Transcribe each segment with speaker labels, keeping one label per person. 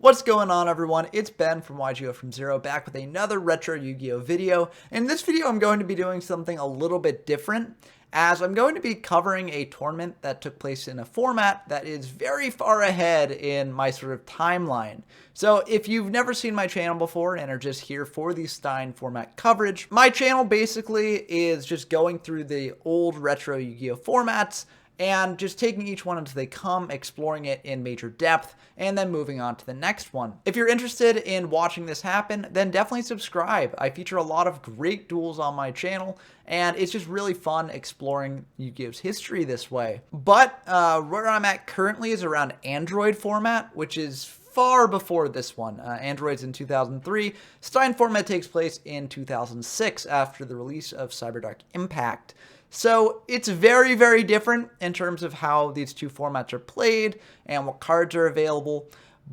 Speaker 1: What's going on, everyone? It's Ben from YGO from Zero, back with another retro Yu-Gi-Oh video. In this video, I'm going to be doing something a little bit different, as I'm going to be covering a tournament that took place in a format that is very far ahead in my sort of timeline. So if you've never seen my channel before and are just here for the Stein format coverage, my channel basically is just going through the old retro Yu-Gi-Oh formats and just taking each one as they come, exploring it in major depth, and then moving on to the next one. If you're interested in watching this happen, then definitely subscribe. I feature a lot of great duels on my channel, and it's just really fun exploring Yu-Gi-Oh's history this way. But where I'm at currently is around Android format, which is far before this one. Android's in 2003. Stein format takes place in 2006 after the release of Cyberdark Impact. So it's very, very different in terms of how these two formats are played and what cards are available,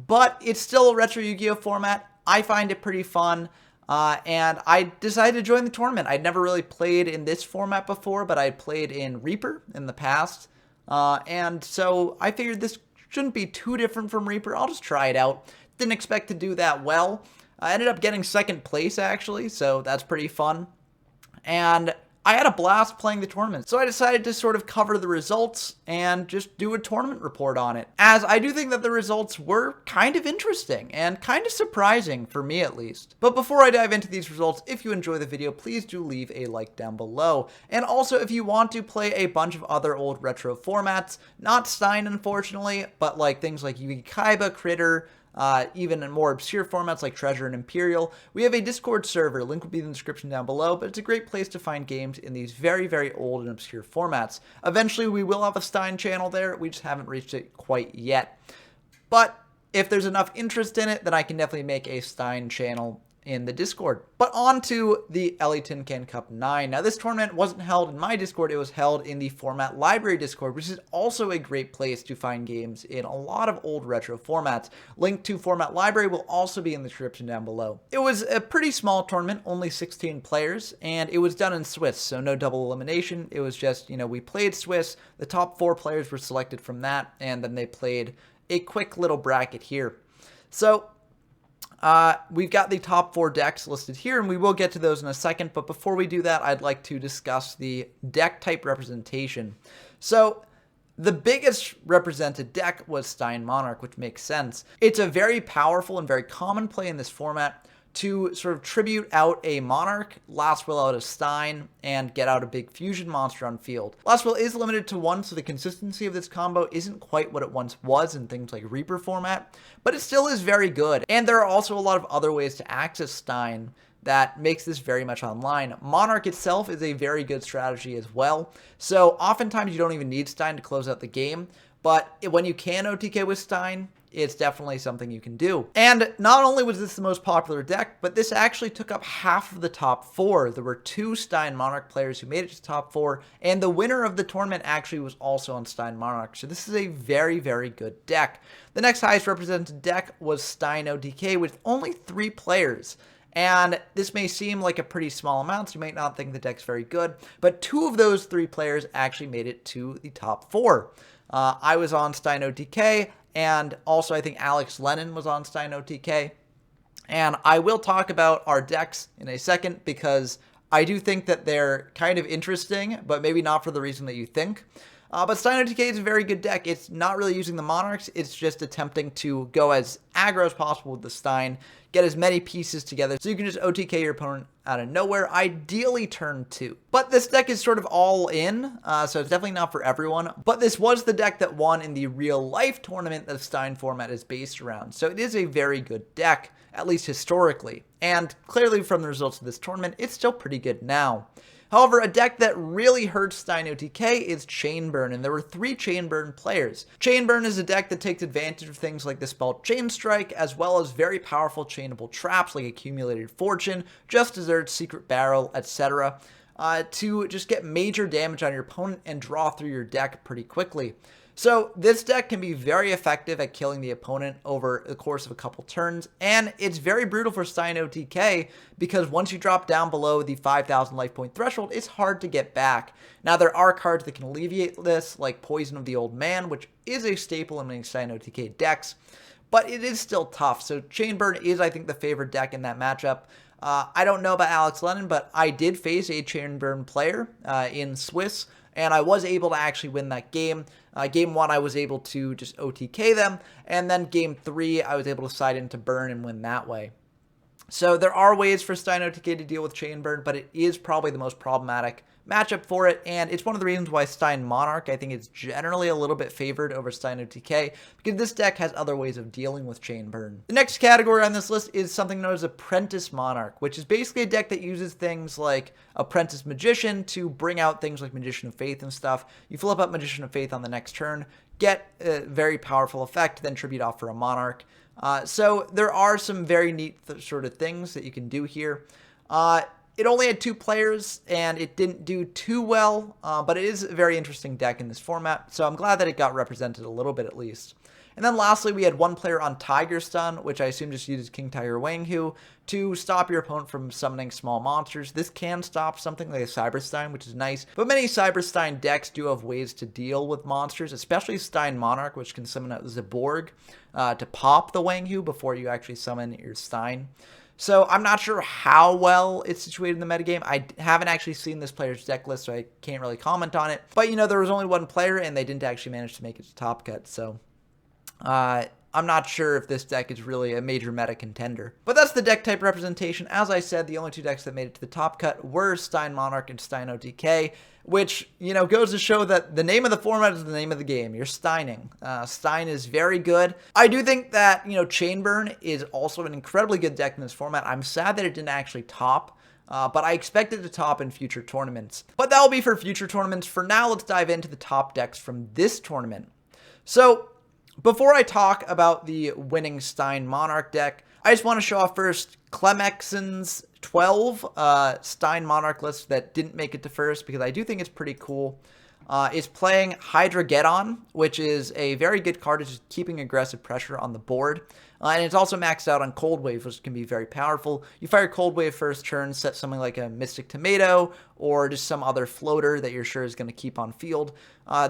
Speaker 1: but it's still a retro Yu-Gi-Oh format. I find it pretty fun, and I decided to join the tournament. I'd never really played in this format before, but I played in Reaper in the past, and so I figured this shouldn't be too different from Reaper. I'll just try it out. Didn't expect to do that well. I ended up getting second place, actually, so that's pretty fun. And I had a blast playing the tournament, so I decided to sort of cover the results and just do a tournament report on it, as I do think that the results were kind of interesting and kind of surprising, for me at least. But before I dive into these results, if you enjoy the video, please do leave a like down below. And also, if you want to play a bunch of other old retro formats, not Stein unfortunately, but like things like Yu-Gi Kaiba, Critter, even in more obscure formats like Treasure and Imperial, we have a Discord server. Link will be in the description down below, but it's a great place to find games in these very, very old and obscure formats. Eventually, we will have a Stein channel there. We just haven't reached it quite yet. But if there's enough interest in it, then I can definitely make a Stein channel in the Discord. But on to the LA Tin Can Cup 9. Now, this tournament wasn't held in my Discord, it was held in the Format Library Discord, which is also a great place to find games in a lot of old retro formats. Link to Format Library will also be in the description down below. It was a pretty small tournament, only 16 players, and it was done in Swiss, so no double elimination. It was just, we played Swiss, the top 4 players were selected from that, and then they played a quick little bracket here. So, we've got the top 4 decks listed here, and we will get to those in a second, but before we do that, I'd like to discuss the deck type representation. So, the biggest represented deck was Stein Monarch, which makes sense. It's a very powerful and very common play in this format to sort of tribute out a Monarch, last will out a Stein, and get out a big fusion monster on field. Last will is limited to 1, so the consistency of this combo isn't quite what it once was in things like Reaper format, but it still is very good. And there are also a lot of other ways to access Stein that makes this very much online. Monarch itself is a very good strategy as well, so oftentimes you don't even need Stein to close out the game, but when you can OTK with Stein, it's definitely something you can do. And not only was this the most popular deck, but this actually took up half of the top 4. There were 2 Stein Monarch players who made it to the top 4, and the winner of the tournament actually was also on Stein Monarch. So this is a very, very good deck. The next highest represented deck was Stein OTK with only 3 players. And this may seem like a pretty small amount, so you might not think the deck's very good, but 2 of those 3 players actually made it to the top 4. I was on Stein OTK, and also I think Alex Lennon was on Stein OTK. And I will talk about our decks in a second, because I do think that they're kind of interesting, but maybe not for the reason that you think. But Stein OTK is a very good deck. It's not really using the Monarchs, it's just attempting to go as aggro as possible with the Stein, get as many pieces together so you can just OTK your opponent out of nowhere, ideally turn 2. But this deck is sort of all in, so it's definitely not for everyone. But this was the deck that won in the real life tournament that the Stein format is based around. So it is a very good deck, at least historically. And clearly from the results of this tournament, it's still pretty good now. However, a deck that really hurts Stein OTK is Chainburn, and there were 3 Chainburn players. Chainburn is a deck that takes advantage of things like the spell Chain Strike, as well as very powerful chainable traps like Accumulated Fortune, Just Desserts, Secret Barrel, etc., to just get major damage on your opponent and draw through your deck pretty quickly. So this deck can be very effective at killing the opponent over the course of a couple turns, and it's very brutal for Stein OTK because once you drop down below the 5,000 life point threshold, it's hard to get back. Now there are cards that can alleviate this, like Poison of the Old Man, which is a staple in many Stein OTK decks, but it is still tough. So Chainburn is, I think, the favored deck in that matchup. I don't know about Alex Lennon, but I did face a Chainburn player in Swiss, and I was able to actually win that game. Game 1, I was able to just OTK them, and then Game 3, I was able to side into Burn and win that way. So there are ways for Stein OTK to deal with Chainburn, but it is probably the most problematic matchup for it, and it's one of the reasons why Stein Monarch, I think, is generally a little bit favored over Stein OTK, because this deck has other ways of dealing with Chainburn. The next category on this list is something known as Apprentice Monarch, which is basically a deck that uses things like Apprentice Magician to bring out things like Magician of Faith and stuff. You flip up Magician of Faith on the next turn, get a very powerful effect, then tribute off for a Monarch. So there are some very neat sort of things that you can do here. It only had 2 players, and it didn't do too well, but it is a very interesting deck in this format, so I'm glad that it got represented a little bit at least. And then lastly, we had 1 player on Tiger Stun, which I assume just uses King Tiger Wanghu to stop your opponent from summoning small monsters. This can stop something like a Cyber Stein, which is nice, but many Cyber Stein decks do have ways to deal with monsters, especially Stein Monarch, which can summon out Zaborg to pop the Wanghu before you actually summon your Stein. So I'm not sure how well it's situated in the metagame. I haven't actually seen this player's deck list, so I can't really comment on it. But, you know, there was only 1 player, and they didn't actually manage to make it to top cut, so I'm not sure if this deck is really a major meta contender. But that's the deck type representation. As I said, the only 2 decks that made it to the top cut were Stein Monarch and Stein OTK, which, you know, goes to show that the name of the format is the name of the game. You're Steining. Stein is very good. I do think that, you know, Chainburn is also an incredibly good deck in this format. I'm sad that it didn't actually top, but I expect it to top in future tournaments. But that will be for future tournaments. For now, let's dive into the top decks from this tournament. So before I talk about the winning Stein Monarch deck, I just want to show off first Clemexon's 12 Stein Monarch list that didn't make it to first, because I do think it's pretty cool. Is playing Hydrageddon, which is a very good card. It's just keeping aggressive pressure on the board. And it's also maxed out on Cold Wave, which can be very powerful. You fire Cold Wave first turn, set something like a Mystic Tomato, or just some other floater that you're sure is going to keep on field.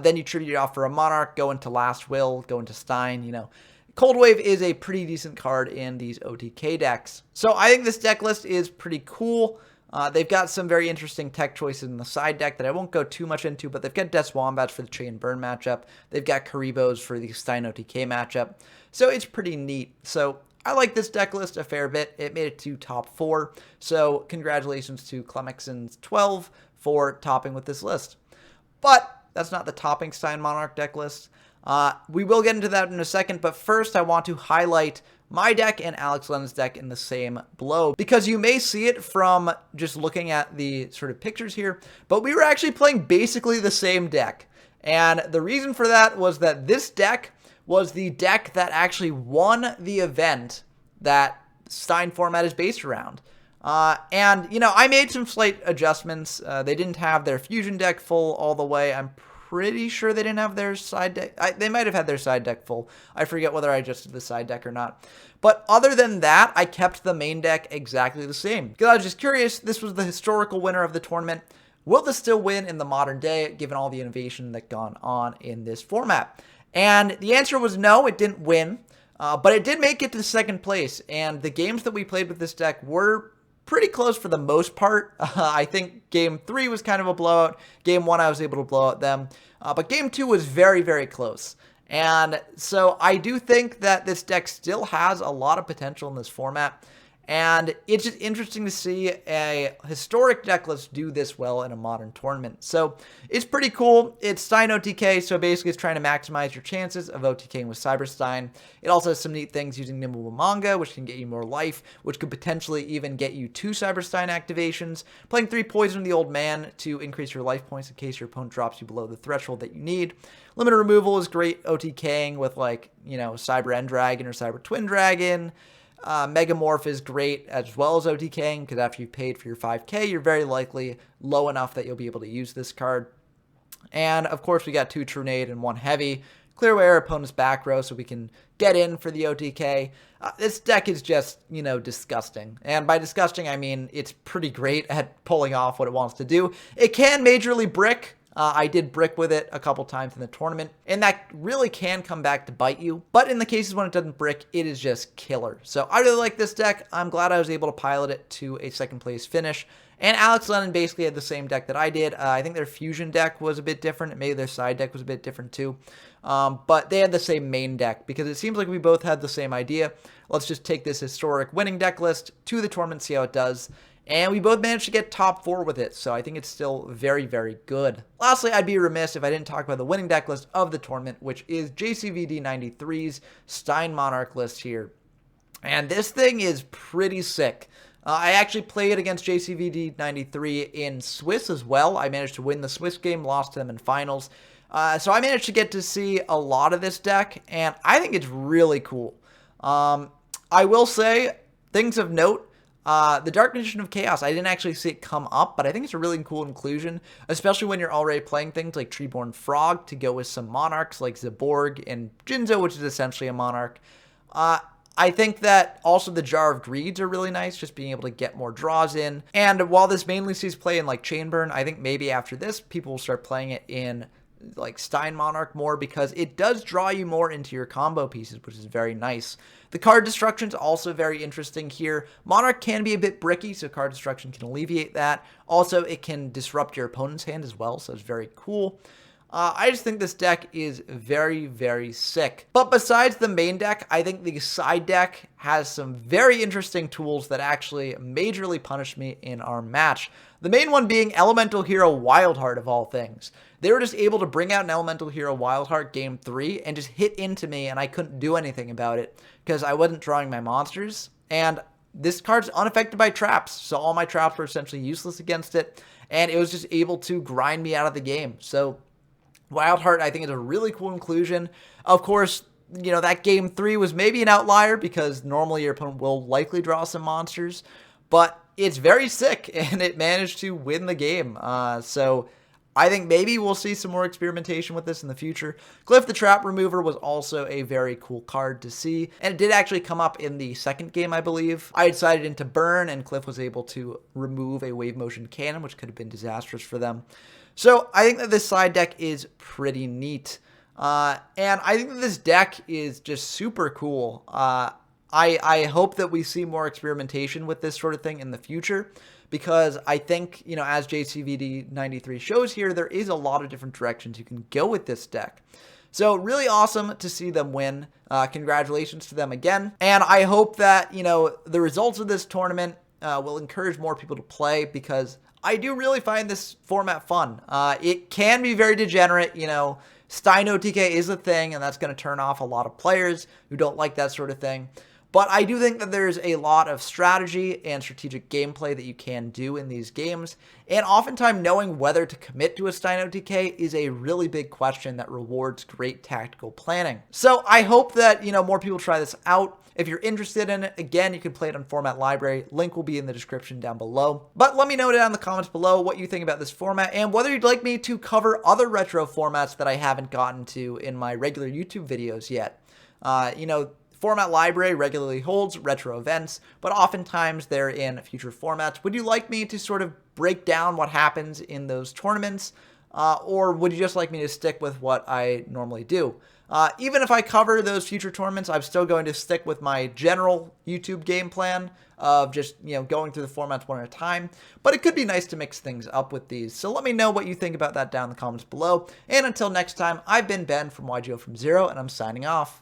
Speaker 1: Then you tribute off for a Monarch, go into Last Will, go into Stein, you know. Cold Wave is a pretty decent card in these OTK decks. So I think this deck list is pretty cool. They've got some very interesting tech choices in the side deck that I won't go too much into, but they've got Death's Wombats for the Chainburn matchup. They've got Karibos for the Stein OTK matchup. So it's pretty neat. So I like this deck list a fair bit. It made it to top 4. So congratulations to Clemexon's 12 for topping with this list. But that's not the topping Stein Monarch deck list. We will get into that in a second, but first I want to highlight my deck and Alex Lennon's deck in the same blow, because you may see it from just looking at the sort of pictures here, but we were actually playing basically the same deck. And the reason for that was that this deck was the deck that actually won the event that Stein format is based around. And, you know, I made some slight adjustments. They didn't have their fusion deck full all the way. I'm pretty sure they didn't have their side deck. They might have had their side deck full. I forget whether I adjusted the side deck or not. But other than that, I kept the main deck exactly the same, because I was just curious. This was the historical winner of the tournament. Will this still win in the modern day, given all the innovation that's gone on in this format? And the answer was no, it didn't win. But it did make it to second place. And the games that we played with this deck were pretty close for the most part. I think Game 3 was kind of a blowout. Game 1, I was able to blow out them. But Game 2 was very, very close. And so I do think that this deck still has a lot of potential in this format. And it's just interesting to see a historic deck list do this well in a modern tournament. So it's pretty cool. It's Stein OTK, so basically it's trying to maximize your chances of OTKing with Cyber Stein. It also has some neat things using Nimble Manga, which can get you more life, which could potentially even get you 2 Cyber Stein activations. Playing 3 Poison the Old Man to increase your life points in case your opponent drops you below the threshold that you need. Limited removal is great OTKing with, like, you know, Cyber End Dragon or Cyber Twin Dragon. Megamorph is great as well as OTKing, because after you've paid for your 5k, you're very likely low enough that you'll be able to use this card. And of course, we got 2 Trunade and 1 Heavy. Clear away our opponent's back row so we can get in for the OTK. This deck is just, you know, disgusting. And by disgusting, I mean it's pretty great at pulling off what it wants to do. It can majorly brick. I did brick with it a couple times in the tournament, and that really can come back to bite you. But in the cases when it doesn't brick, it is just killer. So I really like this deck. I'm glad I was able to pilot it to a second place finish. And Alex Lennon basically had the same deck that I did. I think their fusion deck was a bit different. Maybe their side deck was a bit different too. But they had the same main deck because it seems like we both had the same idea. Let's just take this historic winning deck list to the tournament, see how it does. And we both managed to get top 4 with it, so I think it's still very, very good. Lastly, I'd be remiss if I didn't talk about the winning deck list of the tournament, which is JCVD93's Stein Monarch list here. And this thing is pretty sick. I actually played against JCVD93 in Swiss as well. I managed to win the Swiss game, lost to them in finals. So I managed to get to see a lot of this deck, and I think it's really cool. I will say, things of note, the Dark Magician of Chaos, I didn't actually see it come up, but I think it's a really cool inclusion, especially when you're already playing things like Treeborn Frog to go with some monarchs like Zaborg and Jinzo, which is essentially a monarch. I think that also the Jar of Greeds are really nice, just being able to get more draws in. And while this mainly sees play in like Chainburn, I think maybe after this, people will start playing it in like Stein Monarch more because it does draw you more into your combo pieces, which is very nice. The card destruction is also very interesting here. Monarch can be a bit bricky, so card destruction can alleviate that. Also, it can disrupt your opponent's hand as well, so it's very cool. I just think this deck is very, very sick. But besides the main deck, I think the side deck has some very interesting tools that actually majorly punished me in our match. The main one being Elemental Hero Wildheart of all things. They were just able to bring out an Elemental Hero Wildheart game 3 and just hit into me, and I couldn't do anything about it because I wasn't drawing my monsters. And this card's unaffected by traps, so all my traps were essentially useless against it, and it was just able to grind me out of the game. So Wildheart, I think, is a really cool inclusion. Of course, you know, that game 3 was maybe an outlier because normally your opponent will likely draw some monsters, but it's very sick, and it managed to win the game. So I think maybe we'll see some more experimentation with this in the future. Cliff the Trap Remover was also a very cool card to see, and it did actually come up in the second game, I believe. I decided into Burn, and Cliff was able to remove a Wave Motion Cannon, which could have been disastrous for them. So I think that this side deck is pretty neat. And I think that this deck is just super cool. I hope that we see more experimentation with this sort of thing in the future, because I think, you know, as JCVD93 shows here, there is a lot of different directions you can go with this deck. So really awesome to see them win. Congratulations to them again. And I hope that, you know, the results of this tournament will encourage more people to play, because I do really find this format fun. It can be very degenerate, you know. Stein OTK is a thing, and that's going to turn off a lot of players who don't like that sort of thing. But I do think that there's a lot of strategy and strategic gameplay that you can do in these games. And oftentimes knowing whether to commit to a Stein OTK is a really big question that rewards great tactical planning. So I hope that, you know, more people try this out. If you're interested in it, again, you can play it on Format Library. Link will be in the description down below. But let me know down in the comments below what you think about this format and whether you'd like me to cover other retro formats that I haven't gotten to in my regular YouTube videos yet. You know, Format Library regularly holds retro events, but oftentimes they're in future formats. Would you like me to sort of break down what happens in those tournaments? Or would you just like me to stick with what I normally do? Even if I cover those future tournaments, I'm still going to stick with my general YouTube game plan of just, you know, going through the formats one at a time. But it could be nice to mix things up with these. So let me know what you think about that down in the comments below. And until next time, I've been Ben from YGO from Zero, and I'm signing off.